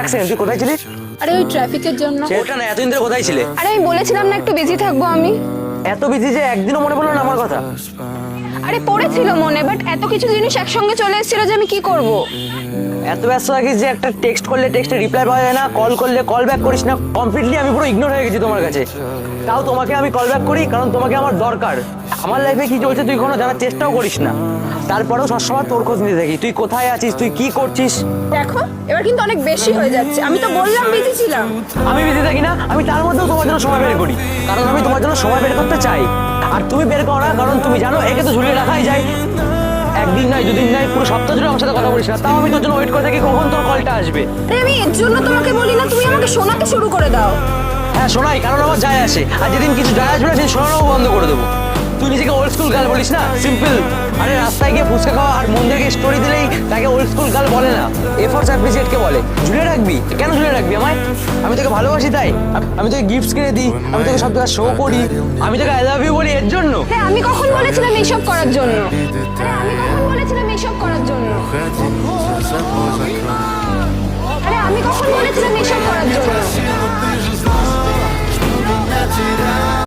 এক সেকেন্ড, তুই কোথায় ছিলিস? আরে ওই ট্রাফিকের জন্য। ওটা না, এতদিন ধরে কোথায় ছিলে? আরে আমি বলেছিলাম না একটু বিজি থাকবো আমি। এত বিজি যে একদিনও মনে পড়লো না আমার কথা? আরে পড়েছিল মনে, বাট এত কিছু জিনিস একসঙ্গে চলে এসেছিল যে আমি কি করব। এত ব্যস্ত থাকিস যে একটা টেক্সট করলে টেক্সটে রিপ্লাই পাওয়া যায় না, কল করলে কল ব্যাক করিস না। কমপ্লিটলি আমি পুরো ইগনোর হয়ে গেছি তোমার কাছে। তাও তোমাকে আমি কল ব্যাক করি কারণ তোমাকে আমার দরকার। আমার লাইফে কি চলছে তুই কোনো জানার চেষ্টাও করিস না, তারপরেও সবসময় তোর খোঁজ নিতে থাকি। তুই কোথায় আছিস, তুই কি করছিস? দেখো এবার কিন্তু অনেক বেশি হয়ে যাচ্ছে, আমি তো বললাম বিজি ছিলাম। আমি বিজি থাকি না, আমি তার মধ্যেও তোমার জন্য সময় বের করি, কারণ আমি তোমার জন্য সময় বের করতে চাই। আর তুমি বের করো না, কারণ তুমি জানো একে তো ঝুলিয়ে রাখাই যায়। একদিন নয়, দুদিন নয়, পুরো সপ্তাহ জুড়ে আমার সাথে কথা বলিস না, তাও আমি তোর জন্য ওয়েট করে থাকি কখন তোর কলটা আসবে। আরে আমি এর জন্য তোমাকে বলি না, তুমি আমাকে শোনাতে শুরু করে দাও। হ্যাঁ শোনাই, কারণ আমার যায় আসে, আর যেদিন কিছু যায় আসবে না সেদিন শোনানোও বন্ধ করে দেবো। তুই নিজেকে ওল্ড স্কুল গার্ল বলিস না, সিম্পল। আরে রাস্তায় গিয়ে ফুচকা খাওয়া আর মন্দিরকে স্টোরি দিলেই তাকে ওল্ড স্কুল গার্ল বলে না, এফোর্টস অ্যাপ্রিসিয়েটকে বলে। ঝুলে রাখবি কেন? ঝুলে রাখবি আমায়? আমি তোকে ভালোবাসি তাই, আমি তোকে গিফটস কিনে দিই, আমি তোকে সব জায়গায় শো করি, আমি তোকে আই লাভ ইউ বলি এর জন্য। হ্যাঁ আমি কখন বলেছিলাম এইসব করার জন্য? আরে আমি কখন বলেছিলাম এইসব করার জন্য? আরে আমি কখন বলেছিলাম এইসব